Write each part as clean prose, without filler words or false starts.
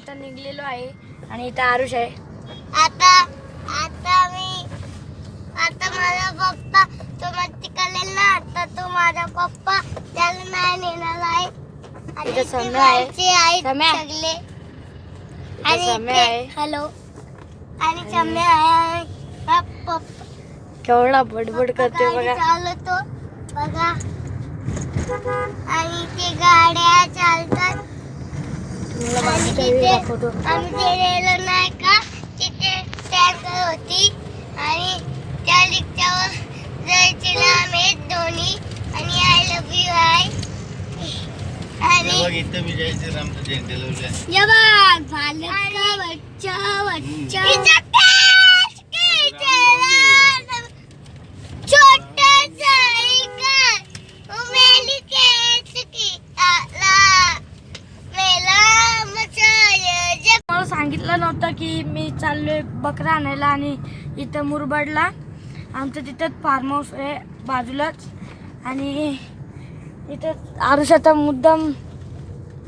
आता निघलेलो आहे आणि इथं आरुष आहे. आता माझा पप्पा तो मस्ती करेल ना, आता तो माझा पप्पा त्याला नाही नेणार आहे. इथं समय आहे. समय. सगळे इथं आणि समय आहे. हॅलो आणि समय आहे. पप्पा केवढा बडबड करते गाडी बघा. चालवतो बघा. आणि ते गाड्या चालतात. तुम्हाला आणि बाकीचा व्हिडिओ तिथे दाखवतो. आम्ही गेलेलो नाही का, तिथे टँकर होती आणि त्या रिक्षावर जायचे ना आम्ही दोन्ही. आणि आय लव्ह यू आहे. आणि इथं मी जायचं आमचं झेंडे लावले. ये बघ भारत का बच्चा बच्चा छोटा सायकल उमेली केसकी आला मेला मचाय. मला सांगितलं नव्हतं की मी चाललोय बकरा आणायला आणि इथं मुरबाडला आमचं तिथं फार्म हाऊस आहे बाजूलाच. आणि इथं आरुष आता मुद्दाम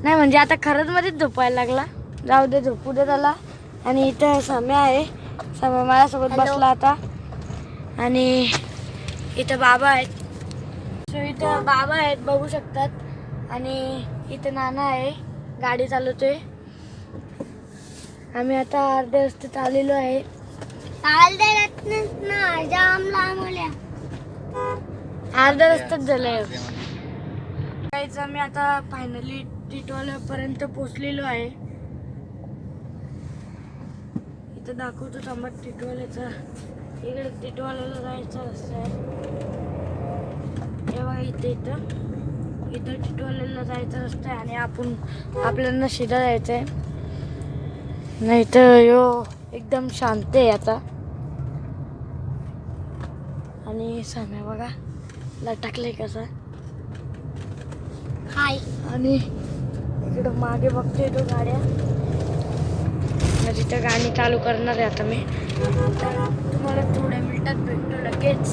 नाही म्हणजे आता खरंच मध्येच झोपायला लागला. जाऊ दे, झोपू दे त्याला. आणि इथं समय आहे. समय माझ्यासोबत बसला आता. आणि इथं बाबा आहेत. सो इथं बाबा आहेत बघू शकतात. आणि इथं नाना आहे, गाडी चालवतोय. आम्ही आता अर्ध्या रस्त्यात आलेलो आहे. ना जाम लांबल्या अर्ध्या रस्त्यात झालंय. काहीच आम्ही आता फायनली टिटवाल्यापर्यंत पोहोचलेलो आहे. इथं दाखवतो थांबा टिटवाल्याचा. इकडे टिटवाल्याला जायचा रस्ता आहे. हे बघा इथं टिटवाल्याला जायचा रस्ता आहे. आणि आपल्याला शिधा जायचं आहे. नाही तर यो एकदम शांत आहे आता. आणि साम्या बघा लटकले कसा. हाय. आणि इकडं मागे बघतोय तो गाड्या. तिथं गाणी चालू करणार आहे आता मी. तुम्हाला थोड्या मिनिटात भेटतो लगेच.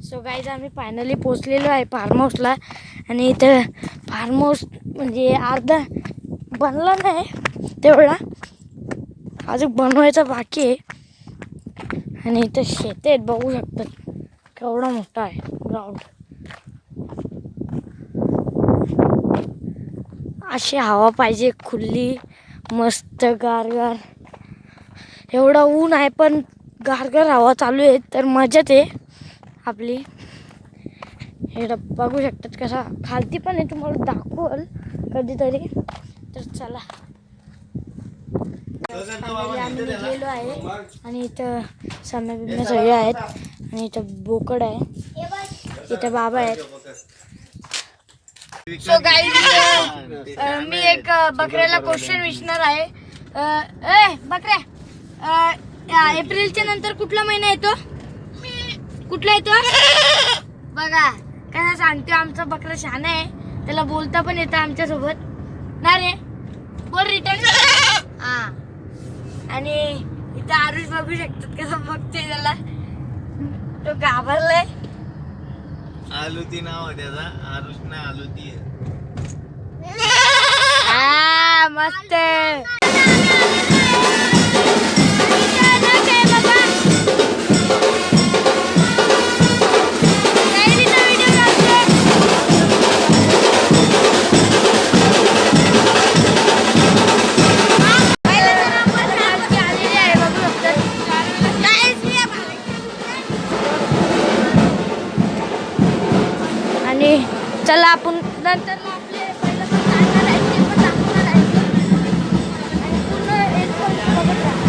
सो गाईज आम्ही फायनली पोचलेलो आहे फार्म हाऊसला. आणि इथं फार्म हाऊस म्हणजे अर्धा बनला नाही तेवढा, अजून बनवायचा बाकी आहे. आणि इथं शेत आहेत बघू शकतात. केवढा मोठा आहे ग्राउंड. अशी हवा पाहिजे खुल्ली मस्त गारगार. एवढा ऊन आहे पण गारगार हवा चालू आहे तर मजाच आहे आपली. हे बघू शकतात कसा खालती पण आहे. तुम्हाला दाखवल कधीतरी. तर चला आम्ही निघलेलो आहे. आणि इथं साम्या बिम्या सगळे आहेत. आणि इथं बोकड आहे. इथं बाबा आहेत. सो गाईज मी एक बकऱ्याला क्वेश्चन विचारणार आहे. बकऱ्या एप्रिलच्या नंतर कुठला महिना येतो? कुठला येतो बघा कसा सांगतो. आमचा बकरा शहाणा आहे, त्याला बोलता पण येतं आमच्यासोबत ना रे. बोल रिटर्न. हा. आणि इथं आरुष बघू शकतात कसं बघतोय त्याला. तो घाबरलाय. आलूती नाव आहे त्याचा. आरुष नाही आलूती आहे. हा मस्त. आणि चला आपण नंतर आपले पहिलं पण जाणार आहे, ते पण दाखवणार आहे. आणि पूर्ण एकदम बघत राहा.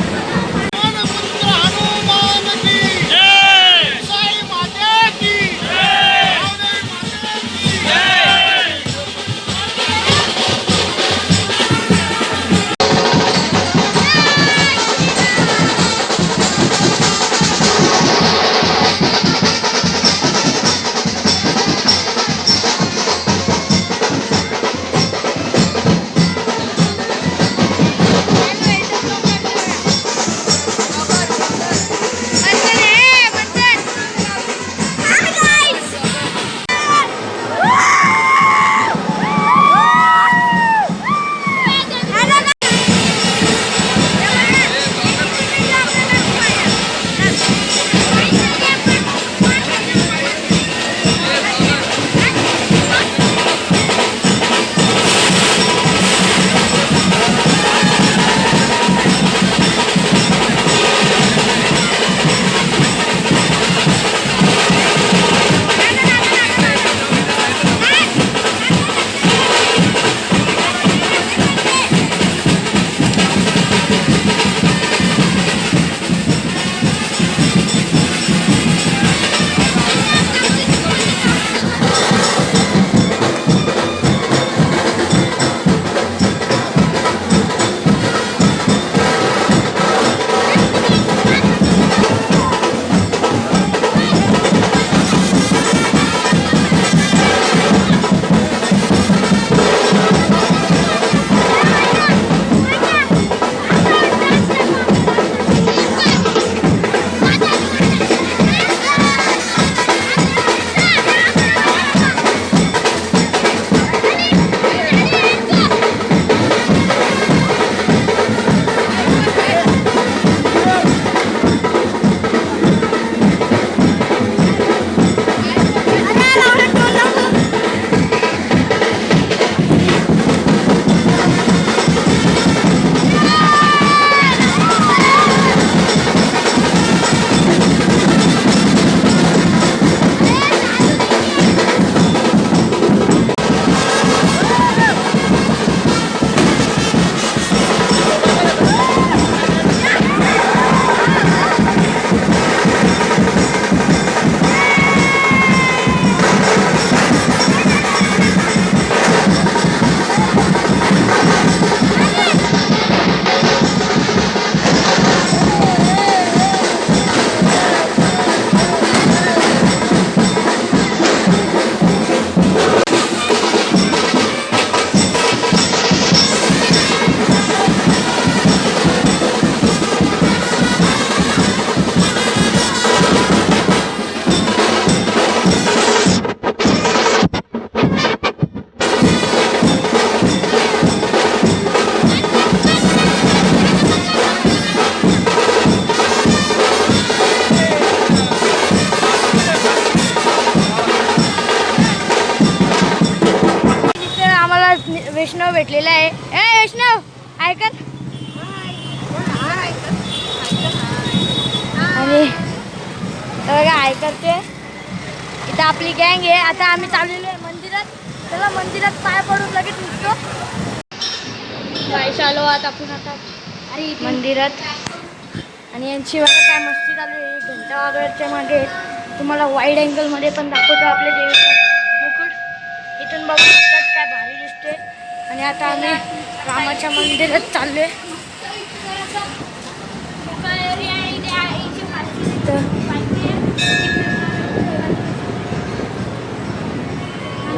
वैष्णव भेटलेला आहे. ए वैष्णव ऐकत. आणि बघा ऐकते. इथं आपली गँग आहे. आता आम्ही चाललेलो आहे मंदिरात. चला मंदिरात पाय पडून लगेच निघतो. गाईस आलो आता आपण आता मंदिरात. आणि यांची बघा काय मस्ती चालू आहे. घंटा वाजवायच्या मागे तुम्हाला वाईड अँगलमध्ये पण दाखवतो आपल्या देवीचा मुकुट. इथून बघू शकतात काय भारी दिसते. आणि आता आम्ही रामाच्या मंदिरात चाललोय.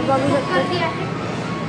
बघू शकतो